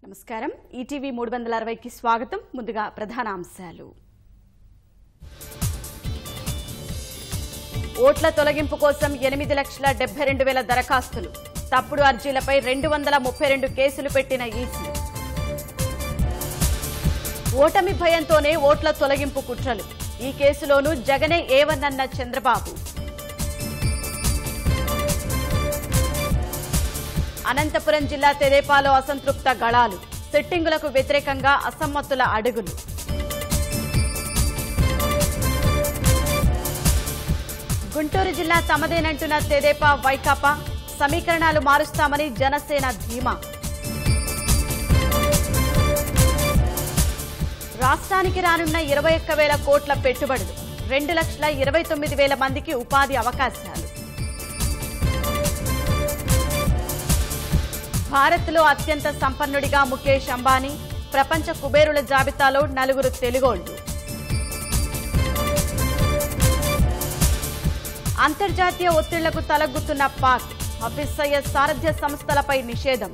నమస్కారం ఈటీవీ 360 కి స్వాగతం ముందుగా ప్రధాన అంశాలు ఓట్ల తొలగింపు కోసం 8,72,000 దరఖాస్తులు తప్పుడు అర్జీలపై 232 కేసులు పెట్టిన ఈసీ ఓటమి భయంతోనే ఓట్ల తొలగింపు కుట్రలు ఈ కేసులోనూ జగనే ఏవన్నన్న చంద్రబాబు అనంతపురం జిల్లా తెదేపాలో అసంతృప్త గళాలు సిట్టింగులకు వ్యతిరేకంగా అసమ్మతుల అడుగులు గుంటూరు జిల్లా తమదేనంటున్న తెదేపా వైకాపా సమీకరణాలు మారుస్తామని జనసేన ధీమా రాష్ట్రానికి రానున్న 21,000 కోట్ల పెట్టుబడులు 2,29,000 మందికి ఉపాధి అవకాశాలు భారత్లో అత్యంత సంపన్నుడిగా ముఖేష్ అంబానీ ప్రపంచ కుబేరుల జాబితాలో 4 తెలుగోళ్లు అంతర్జాతీయ ఒత్తిళ్లకు తలగ్గుతున్న పాక్ హఫీజ్ సయ్యద్ సారథ్య సంస్థలపై నిషేధం